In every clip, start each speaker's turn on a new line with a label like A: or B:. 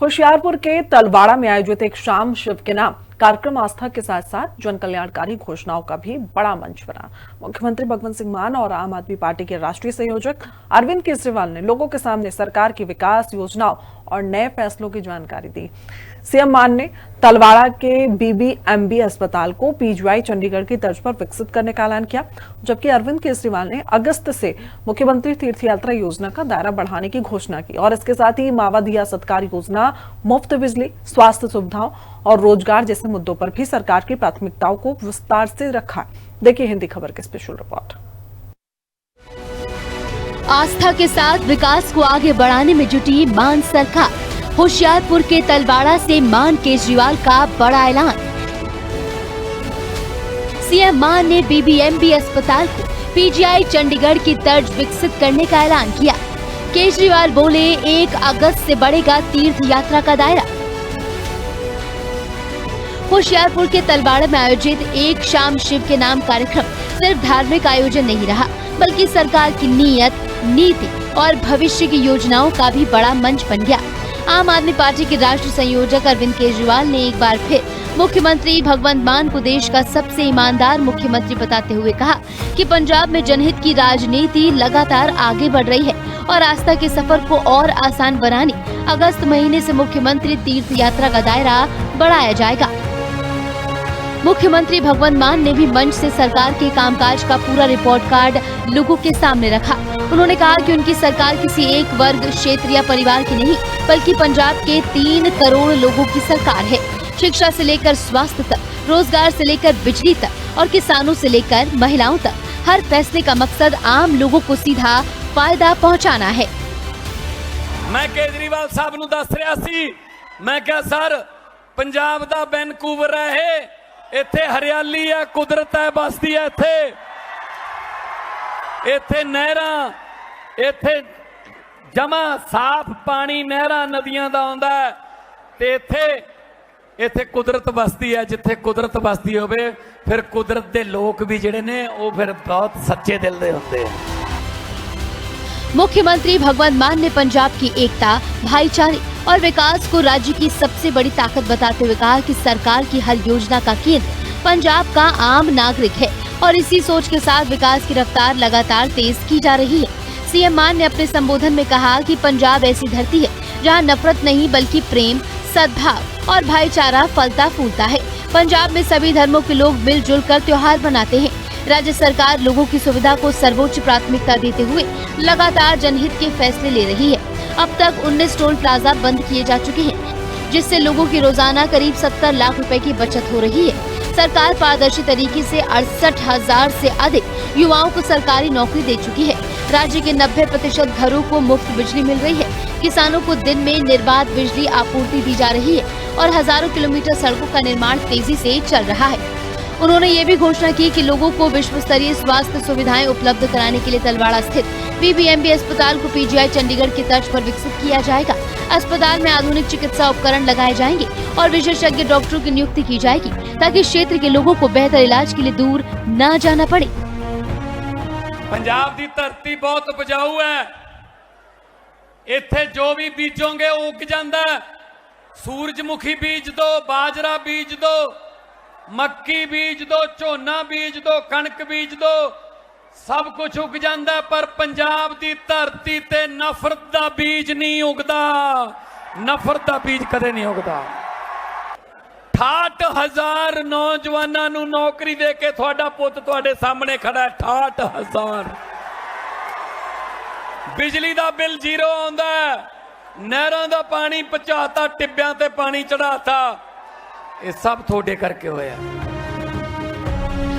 A: होशियारपुर के तलवाड़ा में आयोजित एक शाम शिव के नाम कार्यक्रम आस्था के साथ साथ जन कल्याणकारी घोषणाओं का भी बड़ा मंच बना। मुख्यमंत्री भगवंत सिंह मान और आम आदमी पार्टी के राष्ट्रीय संयोजक अरविंद केजरीवाल ने लोगों के सामने सरकार की विकास योजनाओं और नए फैसलों की जानकारी दी। सीएम मान ने तलवाड़ा के बीबीएमबी अस्पताल को पीजीआई चंडीगढ़ की तर्ज पर विकसित करने का ऐलान किया, जबकि अरविंद केजरीवाल ने अगस्त से मुख्यमंत्री तीर्थ यात्रा योजना का दायरा बढ़ाने की घोषणा की और इसके साथ ही मावा दिया सत्कार योजना, मुफ्त बिजली, स्वास्थ्य सुविधाओं और रोजगार जैसे मुद्दों पर भी सरकार की प्राथमिकताओं को विस्तार से रखा। देखिए हिंदी खबर की स्पेशल रिपोर्ट।
B: आस्था के साथ विकास को आगे बढ़ाने में जुटी मान सरकार। होशियारपुर के तलवाड़ा से मान केजरीवाल का बड़ा ऐलान। सीएम मान ने बीबीएमबी अस्पताल को पीजीआई चंडीगढ़ की तर्ज विकसित करने का ऐलान किया। केजरीवाल बोले 1 अगस्त से बढ़ेगा तीर्थ यात्रा का दायरा। होशियारपुर के तलवाड़ा में आयोजित एक शाम शिव के नाम कार्यक्रम सिर्फ धार्मिक आयोजन नहीं रहा, बल्कि सरकार की नीयत, नीति और भविष्य की योजनाओं का भी बड़ा मंच बन गया। आम आदमी पार्टी के राष्ट्रीय संयोजक अरविंद केजरीवाल ने एक बार फिर मुख्यमंत्री भगवंत मान को देश का सबसे ईमानदार मुख्यमंत्री बताते हुए कहा कि पंजाब में जनहित की राजनीति लगातार आगे बढ़ रही है और आस्था के सफर को और आसान बनाने अगस्त महीने से मुख्यमंत्री तीर्थ यात्रा का दायरा बढ़ाया जाएगा। मुख्यमंत्री भगवंत मान ने भी मंच से सरकार के कामकाज का पूरा रिपोर्ट कार्ड लोगों के सामने रखा। उन्होंने कहा कि उनकी सरकार किसी एक वर्ग, क्षेत्र या परिवार की नहीं, बल्कि पंजाब के 3 करोड़ लोगों की सरकार है। शिक्षा से लेकर स्वास्थ्य तक, रोजगार से लेकर बिजली तक और किसानों से लेकर महिलाओं तक, हर फैसले का मकसद आम लोगों को सीधा फायदा पहुंचाना है।
C: मैं केजरीवाल साहब नूं दस रहा सी, मैं क्या सर पंजाब दा वैनकूवर है, इत्थे हरियाली है, कुदरत है, बसदी है, इत्थे नहरां, इत्थे जमा साफ पानी नहरां नदियां दा आउंदा है ते इत्थे कुदरत बसदी है। जिथे कुदरत बसदी होवे फिर कुदरत दे लोग भी जिहड़े ने वो फिर बहुत सच्चे दिल दे होंदे हैं।
B: मुख्यमंत्री भगवंत मान ने पंजाब की एकता, भाईचारे और विकास को राज्य की सबसे बड़ी ताकत बताते हुए कहा कि सरकार की हर योजना का केंद्र पंजाब का आम नागरिक है और इसी सोच के साथ विकास की रफ्तार लगातार तेज की जा रही है। सीएम मान ने अपने संबोधन में कहा कि पंजाब ऐसी धरती है जहां नफरत नहीं बल्कि प्रेम, सद्भाव और भाईचारा फलता फूलता है। पंजाब में सभी धर्मों के लोग मिलजुल कर त्योहार मनाते हैं। राज्य सरकार लोगों की सुविधा को सर्वोच्च प्राथमिकता देते हुए लगातार जनहित के फैसले ले रही है। अब तक 19 टोल प्लाजा बंद किए जा चुके हैं, जिससे लोगों की रोजाना करीब 70 लाख रुपए की बचत हो रही है। सरकार पारदर्शी तरीके से 68,000 से अधिक युवाओं को सरकारी नौकरी दे चुकी है। राज्य के 90% घरों को मुफ्त बिजली मिल रही है। किसानों को दिन में निर्बाध बिजली आपूर्ति दी जा रही है और हजारों किलोमीटर सड़कों का निर्माण तेजी से चल रहा है। उन्होंने ये भी घोषणा की कि लोगों को विश्व स्तरीय स्वास्थ्य सुविधाएं उपलब्ध कराने के लिए तलवाड़ा स्थित बीबीएमबी अस्पताल को पीजीआई चंडीगढ़ की तर्ज पर विकसित किया जाएगा। अस्पताल में आधुनिक चिकित्सा उपकरण लगाए जाएंगे और विशेषज्ञ डॉक्टरों की नियुक्ति की जाएगी ताकि क्षेत्र के लोगों को बेहतर इलाज के लिए दूर न जाना पड़े।
C: पंजाब की धरती बहुत उपजाऊ है, इत्थे जो भी बीजोगे उग जाता है। सूरजमुखी बीज दो, बाजरा बीज दो, मक्की बीज दो, झोना बीज दो, कणक बीज दो, सब कुछ उग जाता है। पर पंजाब की धरती ते नफरत का बीज नहीं उगदा, नफरत का बीज कदे नहीं उगदा। 68,000 नौजवानों नूं नौकरी दे के तुहाडा पुत्त तुहाडे सामने खड़ा है। 68,000 बिजली का बिल 0 आउंदा है, नहरां दा पानी पहुंचाता, टिब्बियां ते पानी चढ़ाता, ये सब थोड़े करके होया।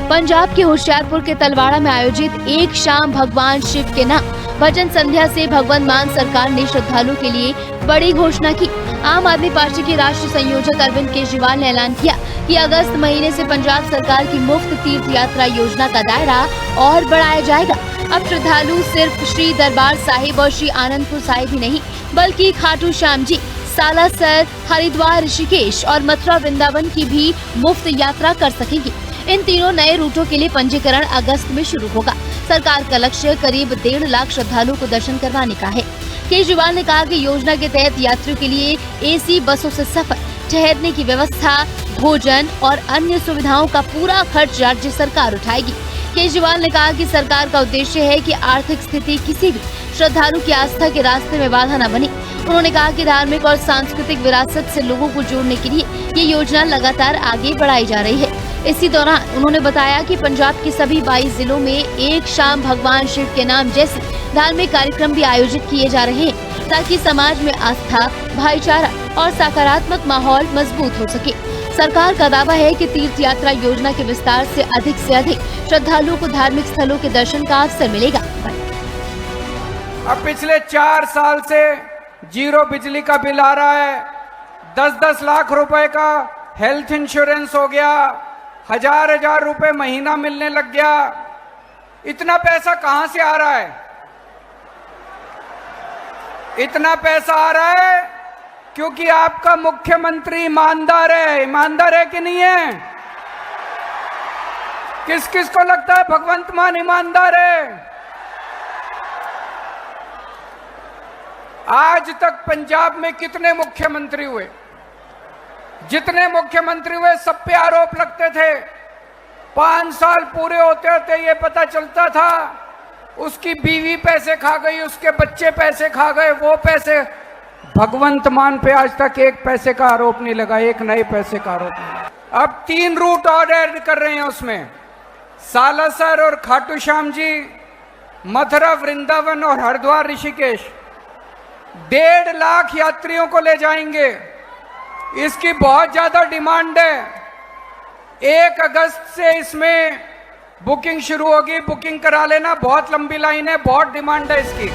B: पंजाब के होशियारपुर के तलवाड़ा में आयोजित एक शाम भगवान शिव के नाम भजन संध्या से भगवंत मान सरकार ने श्रद्धालुओं के लिए बड़ी घोषणा की। आम आदमी पार्टी के राष्ट्रीय संयोजक अरविंद केजरीवाल ने ऐलान किया कि अगस्त महीने से पंजाब सरकार की मुफ्त तीर्थ यात्रा योजना का दायरा और बढ़ाया जाएगा। अब श्रद्धालु सिर्फ श्री दरबार साहिब और श्री आनंदपुर साहिब ही नहीं, बल्कि खाटू श्याम जी, सालासर, हरिद्वार, ऋषिकेश और मथुरा वृंदावन की भी मुफ्त यात्रा कर सकेंगे। इन तीनों नए रूटों के लिए पंजीकरण अगस्त में शुरू होगा। सरकार का लक्ष्य करीब 1.5 लाख श्रद्धालुओं को दर्शन करवाने का है। केजरीवाल ने कहा कि योजना के तहत यात्रियों के लिए एसी बसों से सफर, ठहरने की व्यवस्था, भोजन और अन्य सुविधाओं का पूरा खर्च राज्य सरकार उठाएगी। केजरीवाल ने कहा कि सरकार का उद्देश्य है कि आर्थिक स्थिति किसी भी श्रद्धालु की आस्था के रास्ते में बाधा न बने। उन्होंने कहा कि धार्मिक और सांस्कृतिक विरासत से लोगों को जोड़ने के लिए ये योजना लगातार आगे बढ़ाई जा रही है। इसी दौरान उन्होंने बताया कि पंजाब के सभी 22 जिलों में एक शाम भगवान शिव के नाम जैसे धार्मिक कार्यक्रम भी आयोजित किए जा रहे हैं, ताकि समाज में आस्था, भाईचारा और सकारात्मक माहौल मजबूत हो सके। सरकार का दावा है कि तीर्थ यात्रा योजना के विस्तार से अधिक श्रद्धालुओं को धार्मिक स्थलों के दर्शन का अवसर मिलेगा।
D: अब पिछले 4 साल से जीरो बिजली का बिल आ रहा है, 10-10 लाख रुपए का हेल्थ इंश्योरेंस हो गया, हजार रुपए महीना मिलने लग गया। इतना पैसा कहां से आ रहा है? इतना पैसा आ रहा है क्योंकि आपका मुख्यमंत्री ईमानदार है। ईमानदार है कि नहीं है? किस किस को लगता है भगवंत मान ईमानदार है? आज तक पंजाब में कितने मुख्यमंत्री हुए? जितने मुख्यमंत्री हुए सब पे आरोप लगते थे। 5 साल पूरे होते होते ये पता चलता था उसकी बीवी पैसे खा गई, उसके बच्चे पैसे खा गए, वो पैसे। भगवंत मान पे आज तक एक पैसे का आरोप नहीं लगा, एक नए पैसे का आरोप नहीं। अब 3 रूट और ऐड कर रहे हैं उसमें, सालासर और खाटू श्याम जी, मथुरा, वृंदावन और हरिद्वार, ऋषिकेश। 1.5 लाख यात्रियों को ले जाएंगे। इसकी बहुत ज्यादा डिमांड है। 1 अगस्त से इसमें बुकिंग शुरू होगी, बुकिंग करा लेना। बहुत लंबी लाइन है, बहुत डिमांड है इसकी।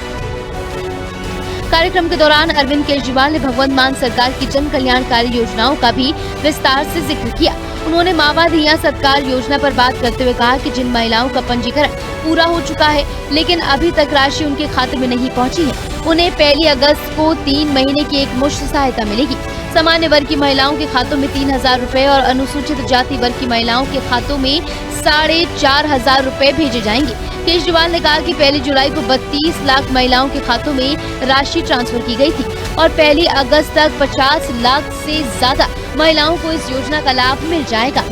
B: कार्यक्रम के दौरान अरविंद केजरीवाल ने भगवंत मान सरकार की जन कल्याणकारी योजनाओं का भी विस्तार से जिक्र किया। उन्होंने मावा धिया सत्कार योजना पर बात करते हुए कहा कि जिन महिलाओं का पंजीकरण पूरा हो चुका है लेकिन अभी तक राशि उनके खाते में नहीं पहुंची है, उन्हें 1 अगस्त को 3 महीने की एक मुश्त सहायता मिलेगी। सामान्य वर्ग की महिलाओं के खातों में 3,000 रुपए और अनुसूचित जाति वर्ग की महिलाओं के खातों में 4,500 रुपए भेजे जाएंगे। केजरीवाल ने कहा कि 1 जुलाई को 32 लाख महिलाओं के खातों में राशि ट्रांसफर की गई थी और 1 अगस्त तक 50 लाख से ज्यादा महिलाओं को इस योजना का लाभ मिल जाएगा।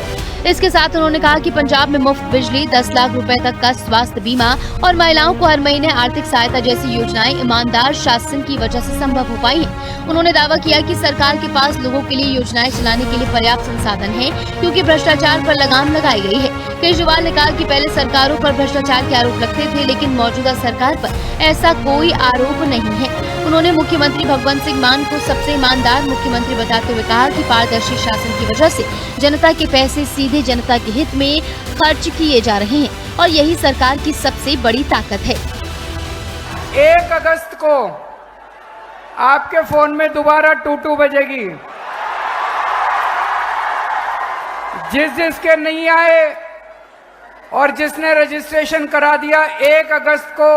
B: इसके साथ उन्होंने कहा कि पंजाब में मुफ्त बिजली, 10 लाख रुपए तक का स्वास्थ्य बीमा और महिलाओं को हर महीने आर्थिक सहायता जैसी योजनाएं ईमानदार शासन की वजह से संभव हो पाई हैं। उन्होंने दावा किया कि सरकार के पास लोगों के लिए योजनाएं चलाने के लिए पर्याप्त संसाधन है, क्योंकि भ्रष्टाचार पर लगाम लगाई गई है। केजरीवाल ने कहा कि पहले सरकारों पर भ्रष्टाचार के आरोप लगते थे, लेकिन मौजूदा सरकार पर ऐसा कोई आरोप नहीं है। उन्होंने मुख्यमंत्री भगवंत सिंह मान को सबसे ईमानदार मुख्यमंत्री बताते हुए कहा कि पारदर्शी शासन की वजह से जनता के पैसे सीधे जनता के हित में खर्च किए जा रहे हैं और यही सरकार की सबसे बड़ी ताकत है।
D: 1 अगस्त को आपके फोन में दोबारा टूटू बजेगी। जिसके नहीं आए और जिसने रजिस्ट्रेशन करा दिया, 1 अगस्त को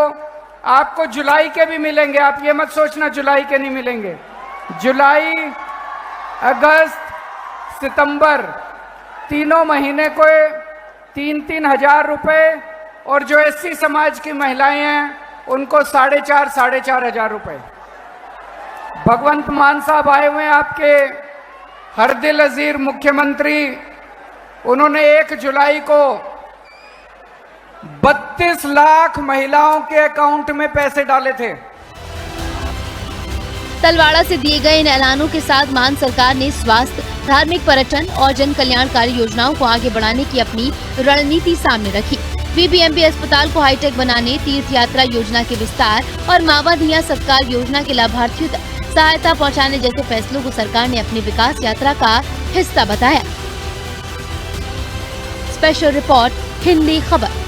D: आपको जुलाई के भी मिलेंगे। आप ये मत सोचना जुलाई के नहीं मिलेंगे। जुलाई, अगस्त, सितंबर, तीनों महीने को 3-3 हजार रुपए और जो एससी समाज की महिलाएं हैं उनको 4,500 हजार रुपए। भगवंत मान साहब आए हुए हैं, आपके हर दिल अजीर मुख्यमंत्री। उन्होंने 1 जुलाई को 32 लाख महिलाओं के अकाउंट में पैसे डाले थे।
B: तलवाड़ा से दिए गए इन ऐलानों के साथ मान सरकार ने स्वास्थ्य, धार्मिक, पर्यटन और जन कल्याणकारी योजनाओं को आगे बढ़ाने की अपनी रणनीति सामने रखी। बीबीएमबी अस्पताल को हाईटेक बनाने, तीर्थ यात्रा योजना के विस्तार और मावा धिया सत्कार योजना के लाभार्थियों तक सहायता पहुंचाने जैसे फैसलों को सरकार ने अपनी विकास यात्रा का हिस्सा बताया। स्पेशल रिपोर्ट, हिंदी खबर।